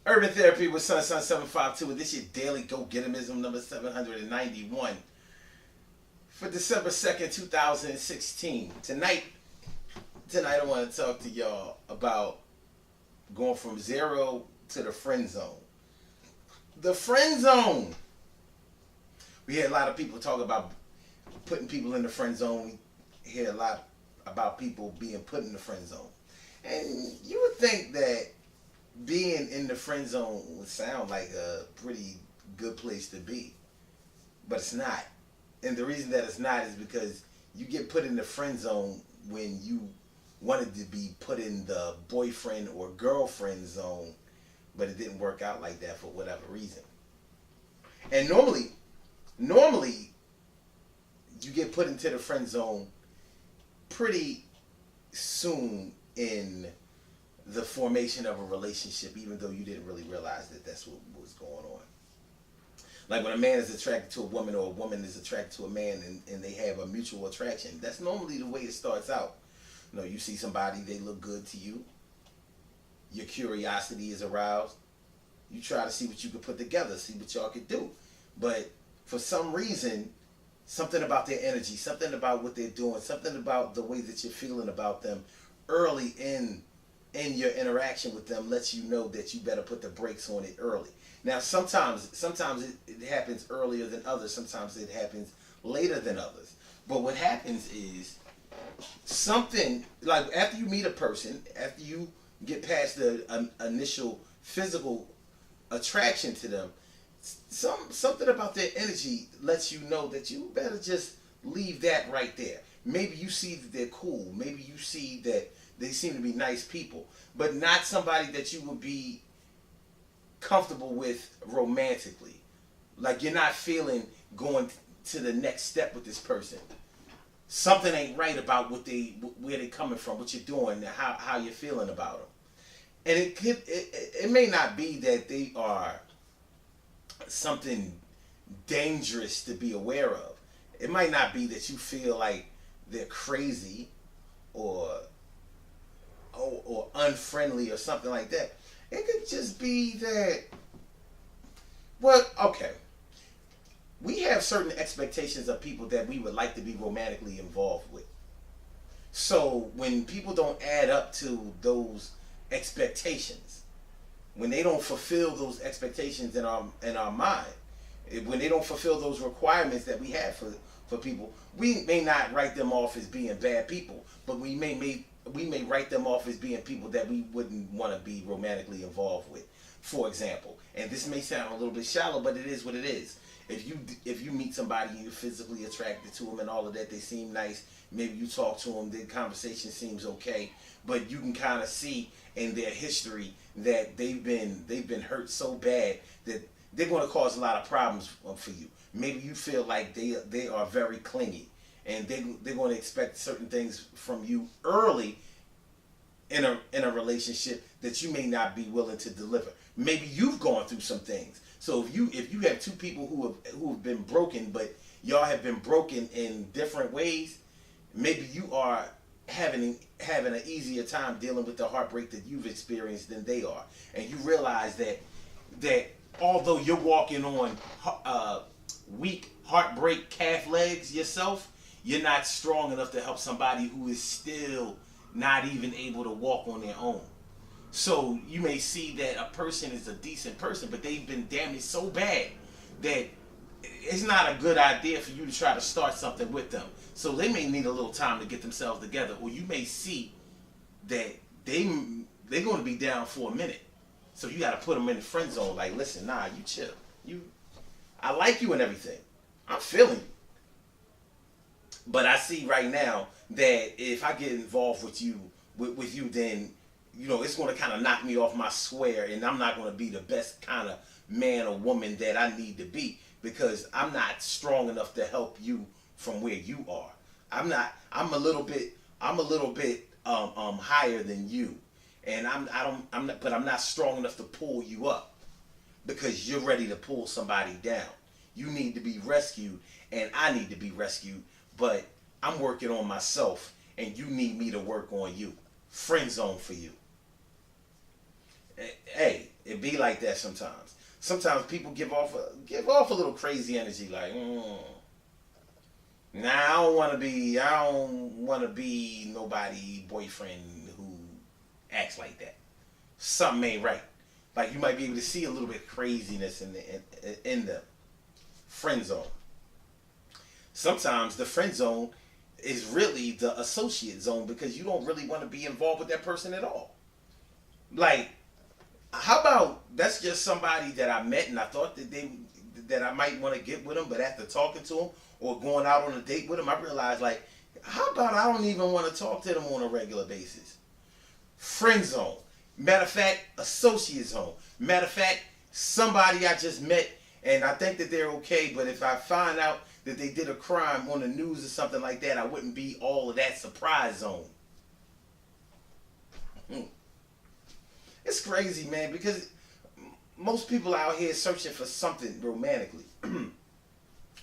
Urban Therapy with Sun 752. This is your daily go getimism number 791 for December 2nd, 2016. Tonight I want to talk to y'all about going from zero to the friend zone. The friend zone. We hear a lot of people talk about putting people in the friend zone. We hear a lot about people being put in the friend zone. And you would think that being in the friend zone would sound like a pretty good place to be. But it's not. And the reason that it's not is because you get put in the friend zone when you wanted to be put in the boyfriend or girlfriend zone, but it didn't work out like that for whatever reason. And normally you get put into the friend zone pretty soon in the formation of a relationship, even though you didn't really realize that that's what was going on. Like when a man is attracted to a woman or a woman is attracted to a man and they have a mutual attraction, that's normally the way it starts out. You know, you see somebody, they look good to you, your curiosity is aroused, you try to see what you could put together, see what y'all could do. But for some reason, something about their energy, something about what they're doing, something about the way that you're feeling about them early in your interaction with them lets you know that you better put the brakes on it early. Now, sometimes it happens earlier than others. Sometimes it happens later than others. But what happens is something, like after you meet a person, after you get past the initial physical attraction to them, something about their energy lets you know that you better just leave that right there. Maybe you see that they're cool. Maybe you see that they seem to be nice people, but not somebody that you would be comfortable with romantically. Like you're not feeling going to the next step with this person. Something ain't right about where they coming from, what you're doing, how you're feeling about them. And it may not be that they are something dangerous to be aware of. It might not be that you feel like they're crazy or unfriendly or something like that. It could just be that, well, okay, we have certain expectations of people that we would like to be romantically involved with. So when people don't add up to those expectations, when they don't fulfill those expectations in our mind, when they don't fulfill those requirements that we have for people, we may not write them off as being bad people, but we may write them off as being people that we wouldn't want to be romantically involved with, for example. And this may sound a little bit shallow, but it is what it is. If you meet somebody and you're physically attracted to them and all of that, they seem nice, maybe you talk to them, their conversation seems okay, but you can kind of see in their history that they've been hurt so bad that they're going to cause a lot of problems for you. Maybe you feel like they are very clingy, and they're going to expect certain things from you early in a relationship that you may not be willing to deliver. Maybe you've gone through some things. So if you have two people who have been broken, but y'all have been broken in different ways, maybe you are having an easier time dealing with the heartbreak that you've experienced than they are, and you realize that although you're walking on weak heartbreak calf legs yourself, you're not strong enough to help somebody who is still not even able to walk on their own. So you may see that a person is a decent person, but they've been damaged so bad that it's not a good idea for you to try to start something with them. So they may need a little time to get themselves together, or you may see that they're going to be down for a minute. So you got to put them in the friend zone. Like, listen, nah, you chill. I like you and everything. I'm feeling you. But I see right now that if I get involved with you, then, you know, it's going to kind of knock me off my square, and I'm not going to be the best kind of man or woman that I need to be, because I'm not strong enough to help you from where you are. I'm a little bit higher than you, and I'm not strong enough to pull you up, because you're ready to pull somebody down. You need to be rescued, and I need to be rescued, but I'm working on myself, and you need me to work on you. Friend zone for you. Hey, It be like that sometimes. Sometimes people give off a little crazy energy, like, nah, I don't want to be nobody boyfriend who acts like that. Something ain't right. Like you might be able to see a little bit of craziness in the friend zone. Sometimes the friend zone is really the associate zone because you don't really want to be involved with that person at all. Like, how about that's just somebody that I met and I thought that I might want to get with them, but after talking to them or going out on a date with them, I realized like, how about I don't even want to talk to them on a regular basis? Friend zone. Matter of fact, associate zone. Matter of fact, somebody I just met and I think that they're okay, but if I find out that they did a crime on the news or something like that, I wouldn't be all of that surprise zone. It's crazy, man, because most people out here searching for something romantically. I'm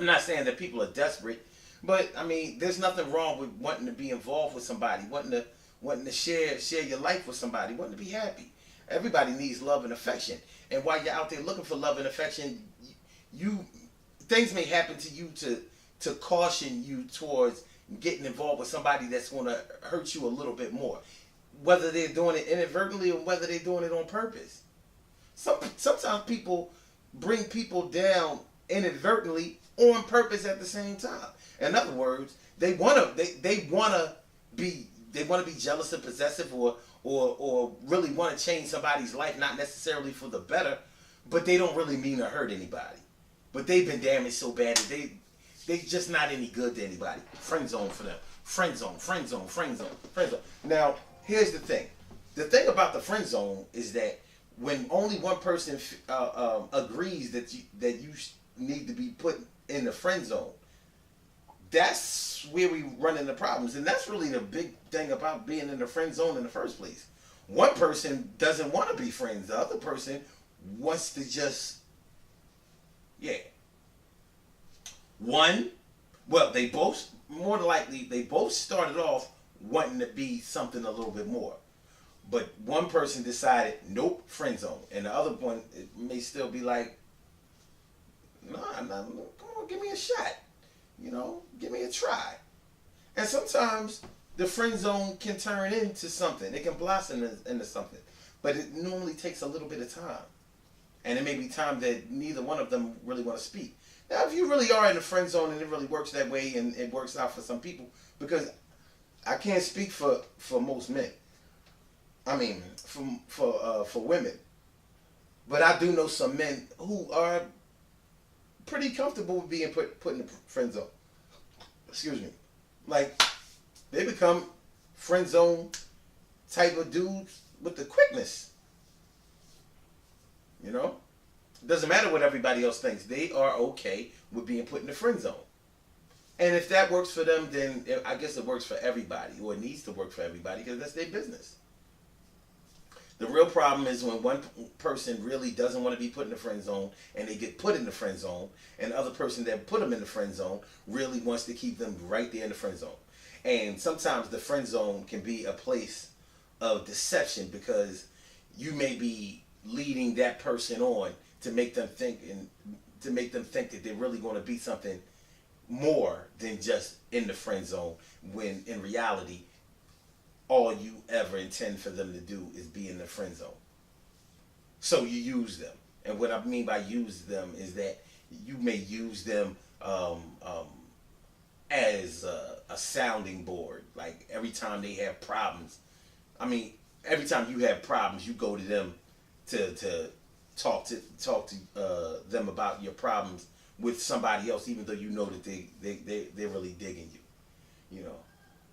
not saying that people are desperate, but I mean, there's nothing wrong with wanting to be involved with somebody, wanting to share your life with somebody, wanting to be happy. Everybody needs love and affection, and while you're out there looking for love and affection, you things may happen to you to caution you towards getting involved with somebody that's going to hurt you a little bit more, whether they're doing it inadvertently or whether they're doing it on purpose. Sometimes people bring people down inadvertently on purpose at the same time. In other words, they wanna be jealous and possessive or really want to change somebody's life, not necessarily for the better, but they don't really mean to hurt anybody. But they've been damaged so bad that they just not any good to anybody. Friend zone for them. Friend zone, friend zone, friend zone, friend zone. Now, here's the thing. The thing about the friend zone is that when only one person agrees that you need to be put in the friend zone, that's where we run into problems. And that's really the big thing about being in the friend zone in the first place. One person doesn't want to be friends. The other person wants to just, yeah. They both, more than likely, they both started off wanting to be something a little bit more. But one person decided, nope, friend zone. And the other one, it may still be like, nah, come on, give me a shot. Give me a try. And sometimes the friend zone can turn into something. It can blossom into something. But it normally takes a little bit of time. And it may be time that neither one of them really want to speak. Now, if you really are in the friend zone and it really works that way and it works out for some people, because I can't speak for most men. I mean, for women. But I do know some men who are pretty comfortable with being put in the friend zone. Excuse me. Like, they become friend zone type of dudes with the quickness. It doesn't matter what everybody else thinks. They are okay with being put in the friend zone. And if that works for them, then I guess it works for everybody, or it needs to work for everybody, because that's their business. The real problem is when one person really doesn't want to be put in the friend zone and they get put in the friend zone, and the other person that put them in the friend zone really wants to keep them right there in the friend zone. And sometimes the friend zone can be a place of deception because you may be leading that person on to make them think that they're really going to be something more than just in the friend zone, when in reality all you ever intend for them to do is be in the friend zone. So you use them. And what I mean by use them is that you may use them as a sounding board. Like every time they have problems, every time you have problems, you go to them to talk to them about your problems with somebody else, even though you know that they're really digging you.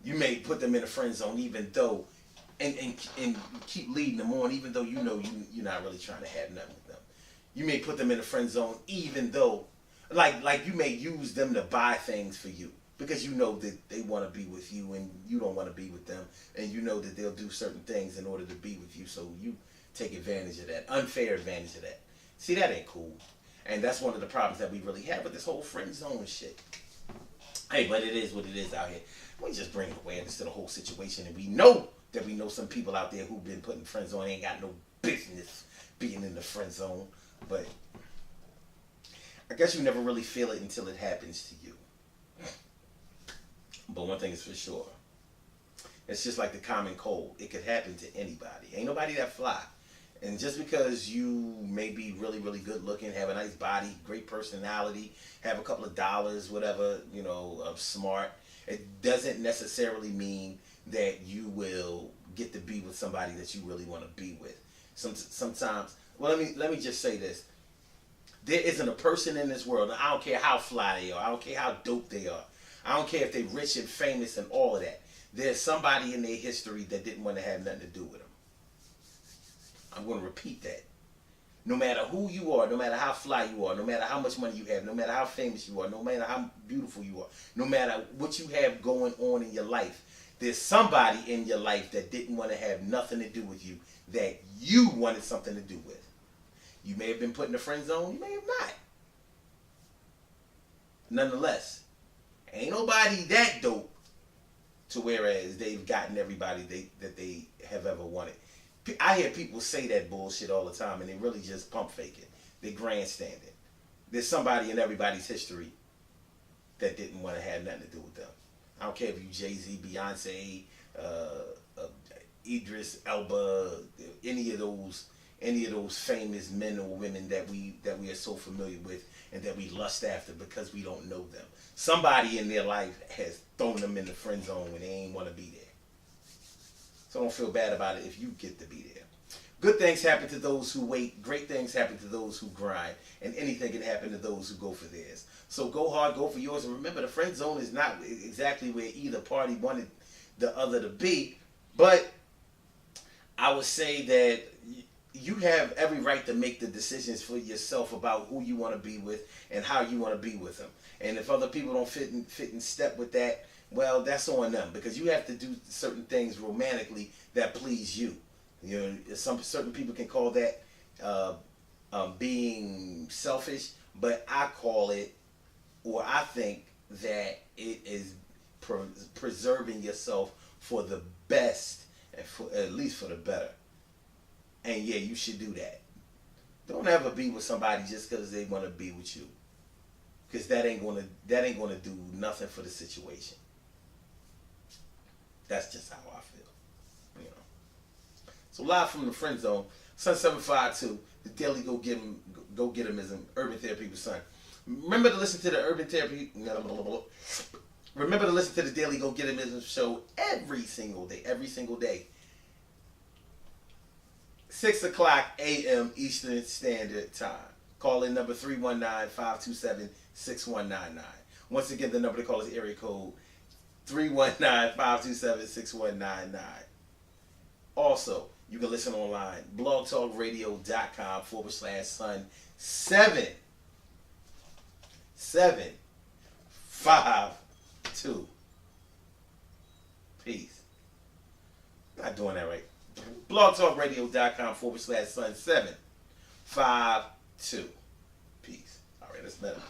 You may put them in a friend zone, even though, and keep leading them on, even though you're not really trying to have nothing with them. You may put them in a friend zone, even though, like you may use them to buy things for you because you know that they want to be with you and you don't want to be with them, and you know that they'll do certain things in order to be with you, so you take advantage of that, unfair advantage of that. See, that ain't cool. And that's one of the problems that we really have with this whole friend zone shit. Hey, but it is what it is out here. We just bring awareness to the whole situation, and we know some people out there who've been put in friend zone ain't got no business being in the friend zone, but I guess you never really feel it until it happens to you. But one thing is for sure, it's just like the common cold. It could happen to anybody. Ain't nobody that fly. And just because you may be really, really good looking, have a nice body, great personality, have a couple of dollars, whatever, smart, it doesn't necessarily mean that you will get to be with somebody that you really want to be with. Sometimes, well, let me just say this. There isn't a person in this world, and I don't care how fly they are, I don't care how dope they are, I don't care if they're rich and famous and all of that. There's somebody in their history that didn't want to have nothing to do with them. I'm going to repeat that. No matter who you are, no matter how fly you are, no matter how much money you have, no matter how famous you are, no matter how beautiful you are, no matter what you have going on in your life, there's somebody in your life that didn't want to have nothing to do with you that you wanted something to do with. You may have been put in a friend zone, you may have not. Nonetheless, ain't nobody that dope to whereas they've gotten everybody that they have ever wanted. I hear people say that bullshit all the time, and they really just pump faking. They're grandstanding. There's somebody in everybody's history that didn't want to have nothing to do with them. I don't care if you Jay-Z, Beyonce, Idris Elba, any of those famous men or women that we are so familiar with and that we lust after because we don't know them. Somebody in their life has thrown them in the friend zone when they ain't want to be there. So don't feel bad about it if you get to be there. Good things happen to those who wait. Great things happen to those who grind. And anything can happen to those who go for theirs. So go hard, go for yours. And remember, the friend zone is not exactly where either party wanted the other to be. But I would say that you have every right to make the decisions for yourself about who you want to be with and how you want to be with them. And if other people don't fit in step with that, well, that's on them, because you have to do certain things romantically that please you. Certain people can call that being selfish, but I call it, or I think that it is preserving yourself for the best, and at least for the better. And yeah, you should do that. Don't ever be with somebody just because they want to be with you, because that ain't gonna do nothing for the situation. That's just how I feel, So live from the friend zone, Sun 752, the Daily Go Get 'Emism, Urban Therapy with Sun. Remember to listen to the Urban Therapy. Remember to listen to the Daily Go Get 'Emism show every single day. 6 o'clock a.m. Eastern Standard Time. Call in number 319-527-6199. Once again, the number to call is area code 319-527-6199. Also, you can listen online, blogtalkradio.com/Sun752. Peace. Not doing that right. blogtalkradio.com/Sun752. Peace. All right, that's better.